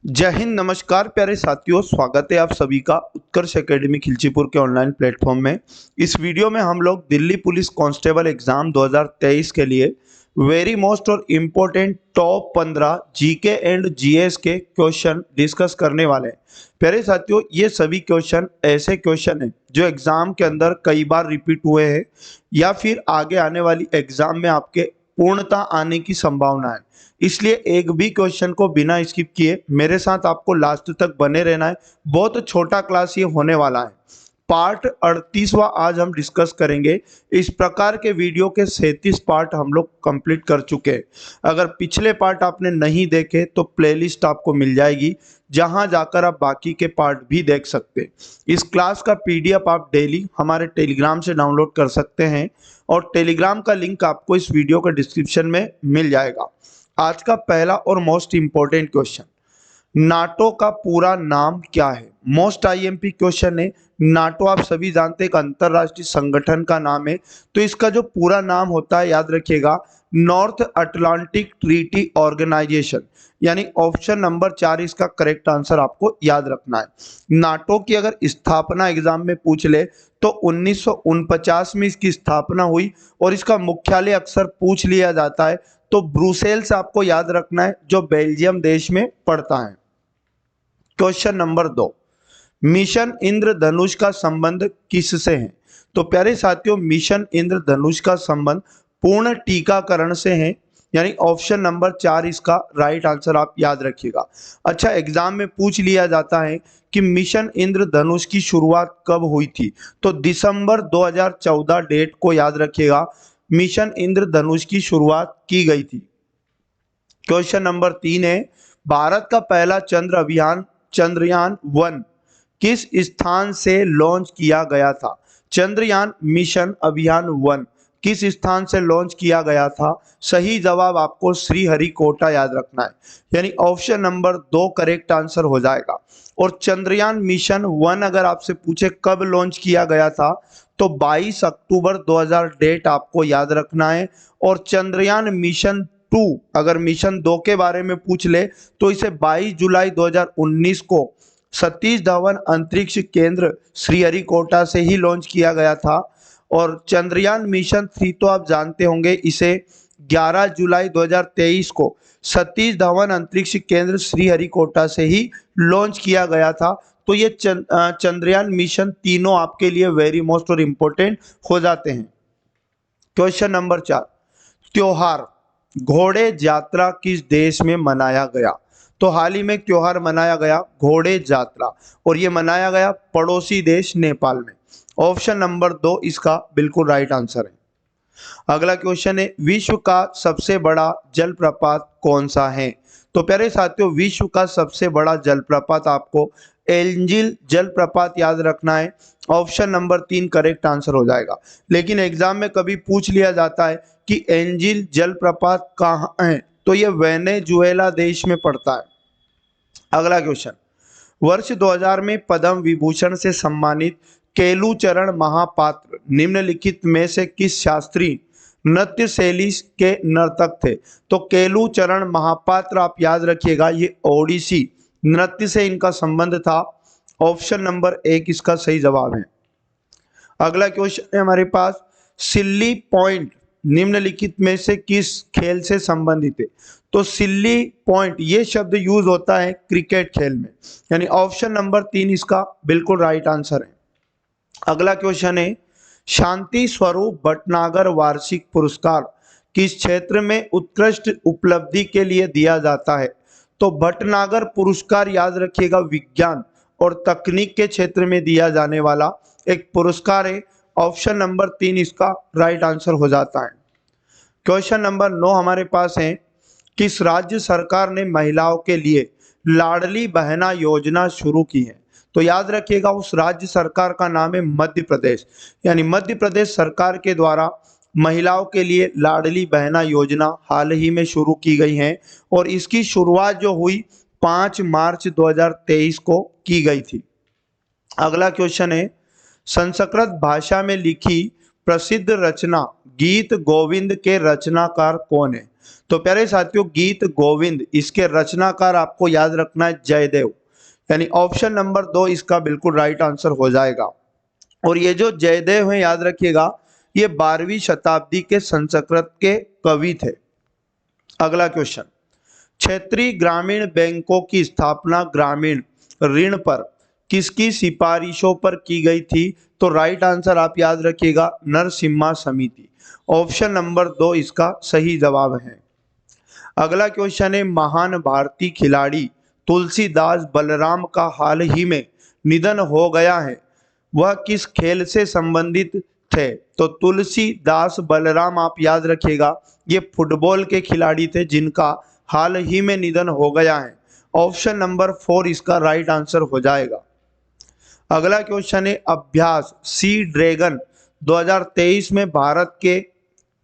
जय हिंद, नमस्कार प्यारे साथियों। स्वागत है आप सभी का उत्कर्ष एकेडमी खिलचीपुर के ऑनलाइन प्लेटफॉर्म में। इस वीडियो में हम लोग दिल्ली पुलिस कांस्टेबल एग्जाम 2023 के लिए वेरी मोस्ट और important top 15 GK and GS के क्वेश्चन डिस्कस करने वाले हैं। प्यारे साथियों, ये सभी क्वेश्चन ऐसे क्वेश्चन हैं जो एग्जाम के अंदर कई बार रिपीट हुए हैं या फिर आगे आने वाली एग्जाम में आपके पूर्णता आने की संभावना है। इसलिए एक भी क्वेश्चन को बिना स्किप किए मेरे साथ आपको लास्ट तक बने रहना है। बहुत छोटा क्लास ये होने वाला है। पार्ट 38वां आज हम डिस्कस करेंगे। इस प्रकार के वीडियो के 37 पार्ट हम लोग कंप्लीट कर चुके हैं। अगर पिछले पार्ट आपने नहीं देखे तो प्लेलिस्ट आपको मिल जाएगी, जहां जाकर आप बाकी के पार्ट भी देख सकते हैं। इस क्लास का पीडीएफ आप डेली हमारे टेलीग्राम से डाउनलोड कर सकते हैं और टेलीग्राम का लिंक आपको इस वीडियो के डिस्क्रिप्शन में मिल जाएगा। आज का पहला और मोस्ट इंपॉर्टेंट क्वेश्चन, नाटो का पूरा नाम क्या है? मोस्ट आईएमपी क्वेश्चन है। नाटो आप सभी जानते हैं एक अंतरराष्ट्रीय संगठन का नाम है, तो इसका जो पूरा नाम होता है याद रखिएगा, नॉर्थ अटलांटिक ट्रीटी ऑर्गेनाइजेशन। यानी ऑप्शन नंबर 4 इसका करेक्ट आंसर आपको याद रखना है। नाटो की अगर स्थापना एग्जाम में पूछ ले तो 1949 में इसकी स्थापना हुई और इसका मुख्यालय अक्सर पूछ लिया जाता है, तो ब्रुसेल्स आपको याद रखना है जो बेल्जियम देश में पड़ता है। क्वेश्चन नंबर 2, मिशन इंद्रधनुष का संबंध किससे है? तो प्यारे साथियों, मिशन इंद्रधनुष का संबंध पूर्ण टीकाकरण से है। यानी ऑप्शन नंबर 4 इसका राइट आंसर आप याद रखिएगा। अच्छा, एग्जाम में पूछ लिया जाता है कि मिशन इंद्रधनुष की शुरुआत कब हुई थी, तो दिसंबर 2014 डेट को याद रखिएगा, मिशन इंद्रधनुष की शुरुआत की गई थी। क्वेश्चन नंबर 3 है, भारत का पहला चंद्र अभियान चंद्रयान 1 किस स्थान से लॉन्च किया गया था? चंद्रयान मिशन अभियान 1 किस स्थान से लॉन्च किया गया था? सही जवाब आपको श्रीहरिकोटा याद रखना है। यानी ऑप्शन नंबर 2 करेक्ट आंसर हो जाएगा। और चंद्रयान मिशन 1 अगर आपसे पूछे कब लॉन्च किया गया था तो 22 अक्टूबर 2000 डेट आपको याद रखना है। और चंद्रयान मिशन 2 अगर मिशन 2 के बारे में पूछ ले तो इसे 22 जुलाई 2019 को सतीश धवन अंतरिक्ष केंद्र श्रीहरिकोटा से ही लॉन्च किया गया था। और चंद्रयान मिशन 3 तो आप जानते होंगे, इसे 11 जुलाई 2023 को सतीश धवन अंतरिक्ष केंद्र श्रीहरिकोटा से ही लॉन्च किया गया था। तो ये चंद्रयान मिशन तीनों आपके लिए वेरी मोस्ट और इम्पोर्टेंट हो जाते हैं। क्वेश्चन नंबर 4, त्योहार घोड़े यात्रा किस देश में मनाया गया? तो हाल ही में एक त्योहार मनाया गया घोड़े यात्रा, और ये मनाया गया पड़ोसी देश नेपाल में। ऑप्शन नंबर 2 इसका बिल्कुल राइट आंसर है। अगला क्वेश्चन है, विश्व का सबसे बड़ा जलप्रपात कौन सा है? तो प्यारे साथियों, विश्व का सबसे बड़ा जलप्रपात आपको एंजिल जलप्रपात याद रखना है। ऑप्शन नंबर 3 करेक्ट आंसर हो जाएगा। लेकिन एग्जाम में कभी पूछ लिया जाता है कि एंजिल जलप्रपात कहाँ है, तो ये वेनेजुएला देश में पड़ता है। अगला क्वेश्चन, वर्ष 2000 में पद्म विभूषण से सम्मानित केलुचरण महापात्र निम्नलिखित में से किस शास्त्रीय नृत्य शैली के नर्तक थे? तो केलुचरण महापात्र आप याद रखिएगा, ये ओडिसी नृत्य से इनका संबंध था। ऑप्शन नंबर 1 इसका सही जवाब है। अगला क्वेश्चन है हमारे पास, सिल्ली पॉइंट निम्नलिखित में से किस खेल से संबंधित है? तो सिल्ली पॉइंट ये शब्द यूज होता है क्रिकेट खेल में। यानी ऑप्शन नंबर 3 इसका बिल्कुल राइट आंसर है। अगला क्वेश्चन है, शांति स्वरूप भटनागर वार्षिक पुरस्कार किस क्षेत्र में उत्कृष्ट उपलब्धि के लिए दिया जाता है? तो भटनागर पुरस्कार याद रखिएगा, विज्ञान और तकनीक के क्षेत्र में दिया जाने वाला एक पुरस्कार है। ऑप्शन नंबर 3 इसका राइट आंसर हो जाता है। क्वेश्चन नंबर 9 हमारे पास है, किस राज्य सरकार ने महिलाओं के लिए लाडली बहना योजना शुरू की है? तो याद रखिएगा, उस राज्य सरकार का नाम है मध्य प्रदेश। यानी मध्य प्रदेश सरकार के द्वारा महिलाओं के लिए लाडली बहना योजना हाल ही में शुरू की गई है और इसकी शुरुआत जो हुई 5 मार्च 2023 को की गई थी। अगला क्वेश्चन है, संस्कृत भाषा में लिखी प्रसिद्ध रचना गीत गोविंद के रचनाकार कौन है? तो प्यारे साथियों, गीत गोविंद इसके रचनाकार आपको याद रखना है जयदेव, यानी ऑप्शन नंबर 2 इसका बिल्कुल राइट आंसर हो जाएगा। और ये जो जयदेव है याद रखिएगा, ये 12वीं शताब्दी के संस्कृत के कवि थे। अगला क्वेश्चन, क्षेत्रीय ग्रामीण बैंकों की स्थापना ग्रामीण ऋण पर किसकी सिफारिशों पर की गई थी? तो राइट आंसर आप याद रखिएगा नरसिम्हा समिति, ऑप्शन नंबर 2 इसका सही जवाब है। अगला क्वेश्चन है, महान भारतीय खिलाड़ी तुलसीदास बलराम का हाल ही में निधन हो गया है, वह किस खेल से संबंधित थे? तो तुलसीदास बलराम आप याद रखिएगा ये फुटबॉल के खिलाड़ी थे जिनका हाल ही में निधन हो गया है, ऑप्शन नंबर 4 इसका राइट आंसर हो जाएगा। अगला क्वेश्चन है, अभ्यास सी ड्रैगन 2023 में भारत के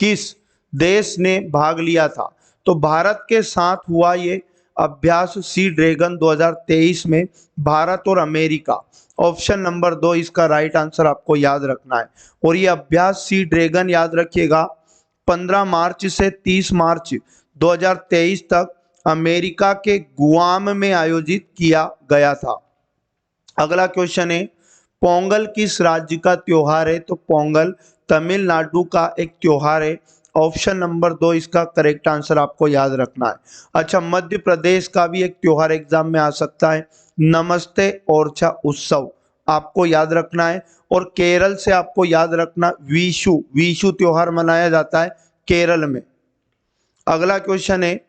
किस देश ने भाग लिया था? तो भारत के साथ हुआ ये अभ्यास सी ड्रैगन 2023 में भारत और अमेरिका, ऑप्शन नंबर 2 इसका राइट आंसर आपको याद रखना है। और ये अभ्यास सी ड्रैगन याद रखिएगा 15 मार्च से 30 मार्च 2023 तक अमेरिका के गुआम में आयोजित किया गया था। अगला क्वेश्चन है, पोंगल किस राज्य का त्योहार है? तो पोंगल तमिलनाडु का एक त्योहार है, ऑप्शन नंबर 2 इसका करेक्ट आंसर आपको याद रखना है। अच्छा, मध्य प्रदेश का भी एक त्योहार एग्जाम में आ सकता है, नमस्ते ओरछा उत्सव आपको याद रखना है। और केरल से आपको याद रखना विशु, विशु त्योहार मनाया जाता है केरल में। अगला क्वेश्चन है,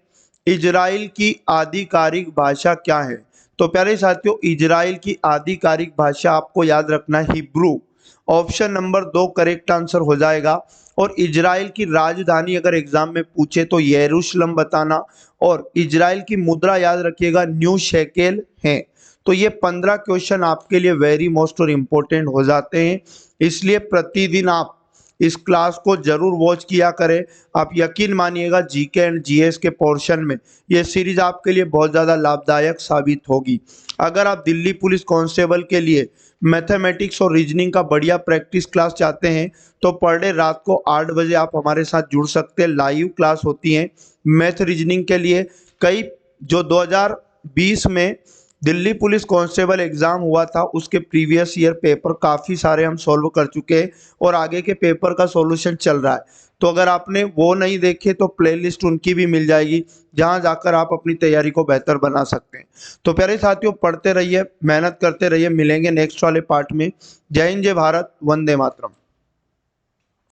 इजराइल की आधिकारिक भाषा क्या है? तो प्यारे साथियों, इजराइल की आधिकारिक भाषा आपको याद रखना है Hebrew, option number 2 correct answer हो जाएगा। और इजराइल की राजधानी अगर एग्जाम में पूछे तो यरूशलेम बताना, और इजराइल की मुद्रा याद रखिएगा न्यू शेकेल है। तो ये 15 क्वेश्चन आपके लिए वेरी मोस्ट और इम्पोर्टेंट हो जाते हैं, इसलिए प्रतिदिन आप इस क्लास को जरूर वॉच किया करें। आप यकीन मानिएगा जीके एंड जीएस के पोर्शन में ये सीरीज आपके लिए बहुत ज़्यादा लाभदायक साबित होगी। अगर आप दिल्ली पुलिस कांस्टेबल के लिए मैथमेटिक्स और रीजनिंग का बढ़िया प्रैक्टिस क्लास चाहते हैं तो पर डे रात को 8 बजे आप हमारे साथ जुड़ सकते हैं। लाइव क्लास होती हैं मैथ रीजनिंग के लिए। कई जो 2020 में दिल्ली पुलिस कांस्टेबल एग्जाम हुआ था उसके प्रीवियस ईयर पेपर काफ़ी सारे हम सॉल्व कर चुके हैं और आगे के पेपर का सॉल्यूशन चल रहा है। तो अगर आपने वो नहीं देखे तो प्लेलिस्ट उनकी भी मिल जाएगी, जहां जाकर आप अपनी तैयारी को बेहतर बना सकते हैं। तो प्यारे साथियों, पढ़ते रहिए, मेहनत करते रहिए, मिलेंगे नेक्स्ट वाले पार्ट में। जय हिंद, जय भारत, वंदे मातरम।